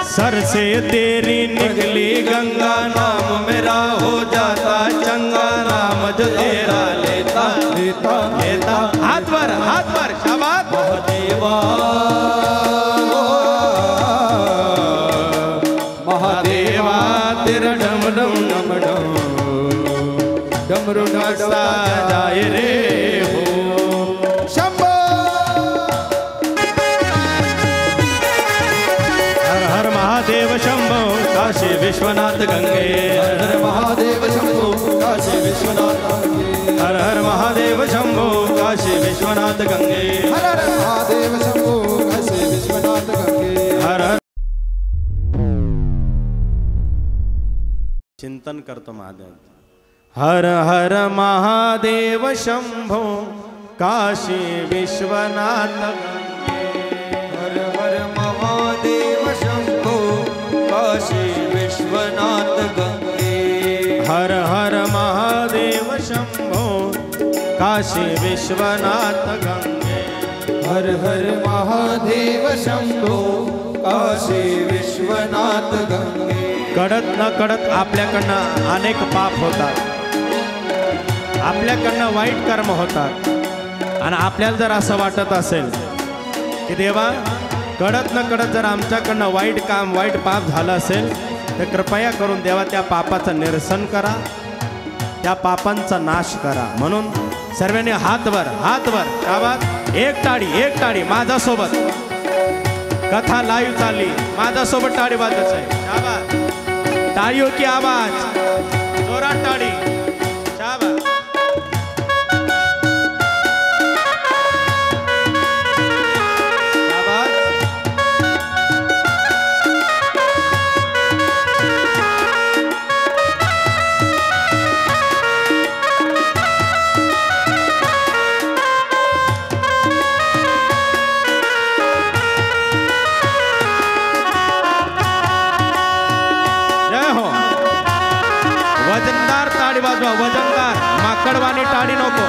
Sir से तेरी निकली गंगा, नाम मेरा हो जाता चंगा, नाम जो तेरा लेता लेता लेता। हाथ पर शाबाश। महादेवा महादेवा तेरा डम डम डम डम डमरू डमसा जाए रे हो शंभो। हर हर महादेव शंभो काशी विश्वनाथ गंगे, हर हर महादेव शंभो काशी विश्वनाथ गंगे, हर हर महादेव शंभो काशी विश्वनाथ गंगे, हर हर महादेव शंभो काशी विश्वनाथ गंगे, हर हर। चिंतन करतो महादेव। हर हर महादेव शंभो काशी विश्वनाथ गंगे, हर हर महादेव शंभो काशी विश्वनाथ गंगे, हर हर महादेव शंभो काशी विश्वनाथ गंगे, हर हर महादेव शंभो काशी विश्वनाथ गंगे। कळत न कळत आपल्याकडनं अनेक पाप होतात, आपल्याकडनं वाईट कर्म होतात, आणि आपल्याला जर असं वाटत असेल की देवा कळत न कळत जर आमच्याकडनं वाईट काम वाईट पाप झालं असेल तर कृपया करून देवा त्या पापाचं निरसन करा, त्या पापांचा नाश करा। म्हणून सर्वांनी हातवर शाबास। एक टाळी माझ्यासोबत, कथा लाईव्ह चालली, माझ्यासोबत टाळी वाजवायचं आहे शाबास। तालियों की आवाज, जोरात ताड़ी, शाबाश। वजनदार माकडवाणी टाळी नको,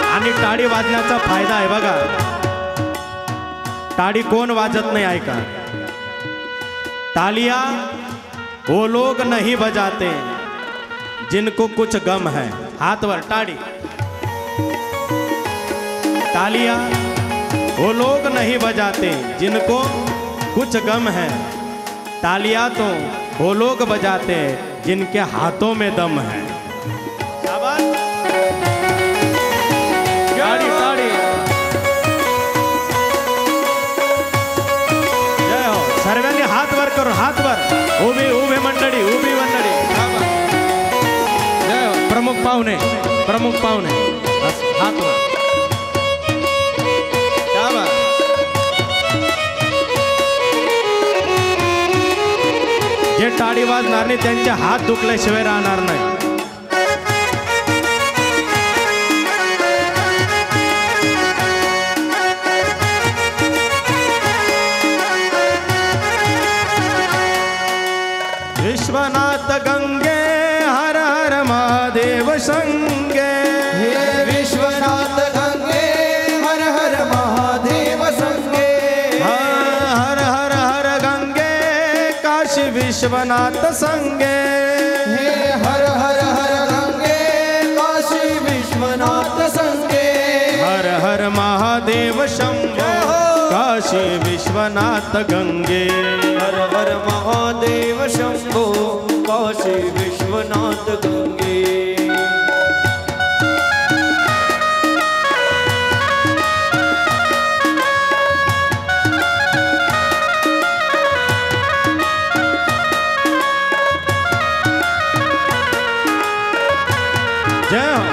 आणि टाळी वाजण्याचा फायदा आहे बघा। टाळी कोण वाजत नाही ऐका। तालियां वो लोग नहीं बजाते जिनको कुछ गम है। हाथ वर टाळी। तालियां वो लोग नहीं बजाते जिनको कुछ गम है, तालियां तो वो लोग बजाते हैं जिनके हाथों में दम है। ताड़ी ताड़ी जय हो। सर्वांनी हात वर करून, हात वर। उभी मंडळी जय हो। प्रमुख पाहुणे हात वर। जे टाळी वाजणार नाही त्यांचे हात दुखल्याशिवाय राहणार नाही। विश्वनाथ गंगे हर हर महादेव संगे, विश्वनाथ गंगे हर हर महादेव संगे, हर हर हर गंगे काशी विश्वनाथ संगे, हर हर हर गंगे काशी विश्वनाथ संगे, हर हर महादेव शंभो काशी विश्वनाथ गंगे, हर हर महादेव शंभो काशी विश्वनाथ गंगे। जय हो।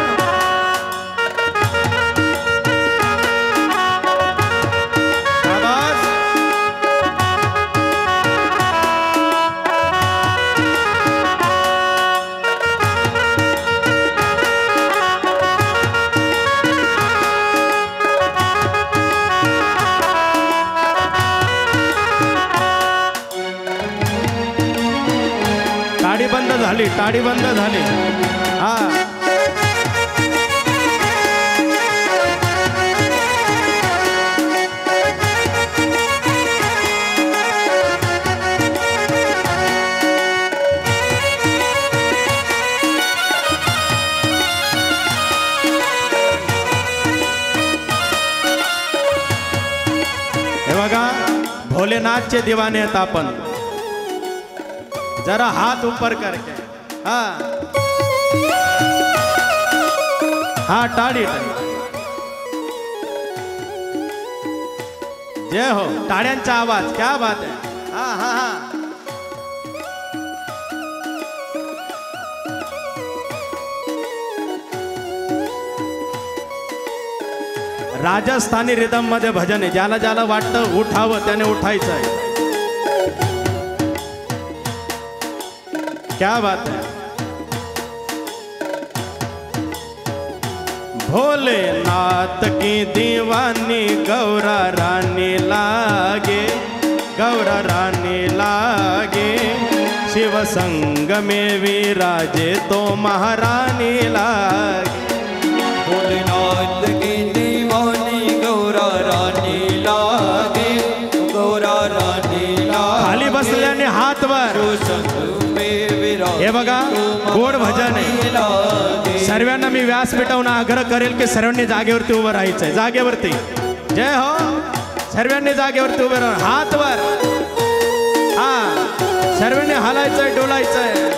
टाळी बंद झाली। हा भोलेनाथ के दीवाने हैं अपन। जरा हाथ ऊपर करके, हाँ हाँ, टाड़ी जय हो, टाळ्यांचा आवाज, क्या बात है। हाँ हाँ हाँ, राजस्थानी रिदम मध्ये भजन आहे, ज्याला ज्याला वाटतं उठावं त्याने उठायचं आहे। क्या बात है। भोलेनाथ की दीवानी गौरा रानी लागे, गौरा रानी लागे, शिव संग में विराजे तो महारानी लागे। भोलेनाथ की दीवानी गौरा रानी लागे, गौरा रानी लागे, खाली बसल्याने हात वर। हे बघा गोड भजन आहे। सर्वांना मी व्यासपीठावरून आग्रह करेल की सर्वांनी जागेवरती उभं राहायचंय, जागेवरती। जय हो, सर्वांनी जागेवरती उभे राहा, हात वर। हा, सर्वांनी हलायचंय, डोलायचंय।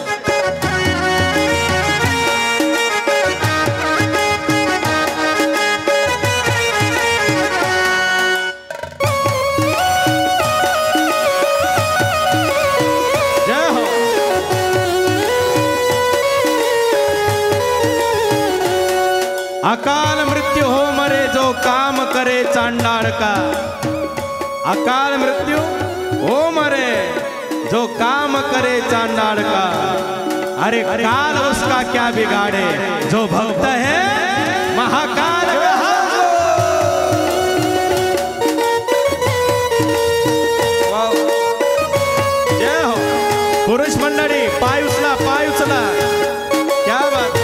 अकाल मृत्यु हो मरे जो काम करे चांडाळ का, अकाल मृत्यु हो मरे जो काम करे चांडाळ का, अरे काल उसका क्या बिगाड़े जो भक्त है महाकाल। जय हो, पुरुष मंडळी पाय उचला, पाय उचला, क्या बात।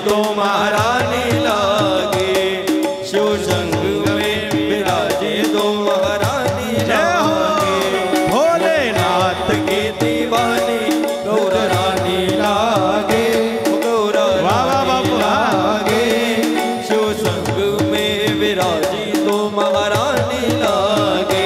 तो महारानी लागे, शिव संग में विराजे तो महारानी लागे। भोलेनाथ की दीवानी गौरा रानी लागे, गौरा रानी लागे, शिव संग में विराजी तो महारानी लागे।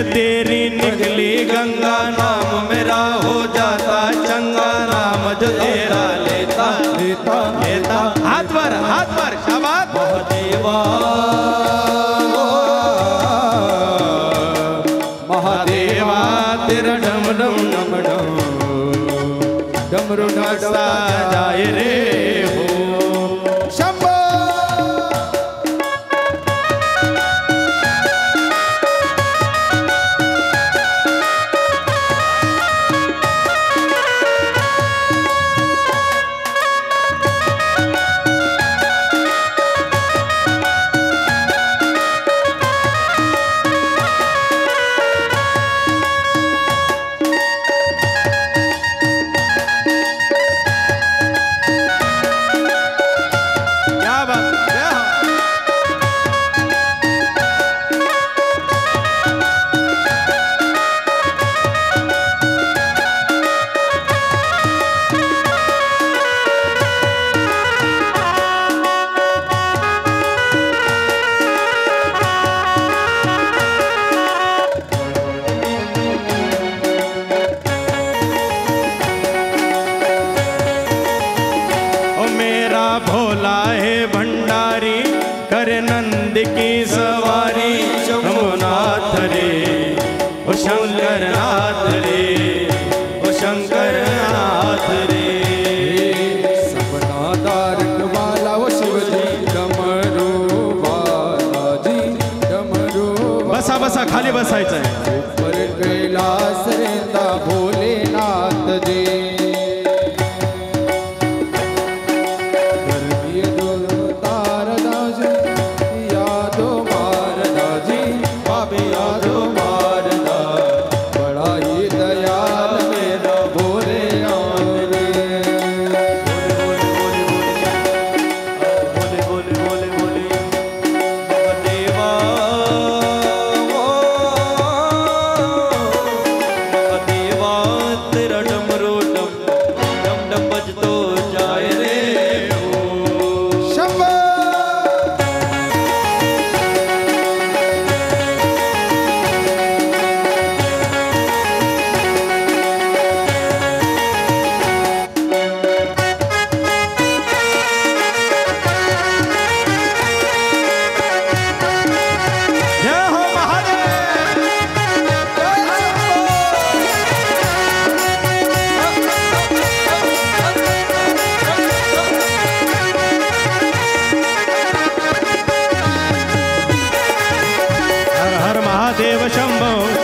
तेरी निकली गंगा, नाम मेरा हो जाता चंगा, नाम जो तेरा लेता लेता लेता। हाथ पर शाबाश। महादेवा महादेवा तेरा डम डम डम डम डमरू नचता जाए रे हो। शंभो भोला है भंडारी कर नंद की सवारी, शंभुनाथ रे ओ शंकर नाथ रे ओ शंकर नाथ रे। सपना तारक वाला वो शिव जी, डमरू वाला जी डमरू। बसा बसा खाली बसायचं आहे। ऊपर कैलास रहता भोलेनाथ जी,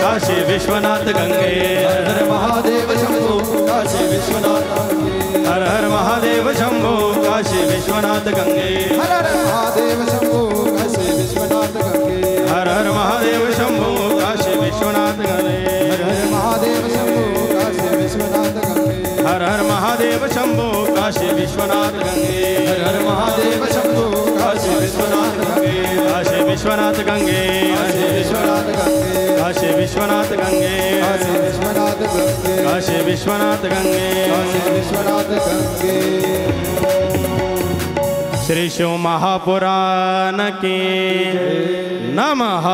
काशी विश्वनाथ गंगे, हर हर महादेव शंभो काशी विश्वनाथ गंगे, हर हर महादेव शंभो काशी विश्वनाथ गंगे, हर हर महादेव शंभो काशी विश्वनाथ गंगे, हर हर महादेव शंभो काशी विश्वनाथ गंगे, हर हर महादेव शंभो काशी विश्वनाथ गंगे, हर हर महादेव शंभो काशी विश्वनाथ गंगे, हर हर महादेव शंभो काशी विश्वनाथ गंगे, काशी विश्वनाथ गंगे, काशी विश्वनाथ गंगे, काशी विश्वनाथ गंगे, काशी विश्वनाथ गंगे, काशी विश्वनाथ गंगे, काशी विश्वनाथ गंगे। श्री शिव महापुराण की नमः।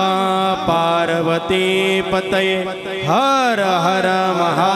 पार्वती पतये हर हर महा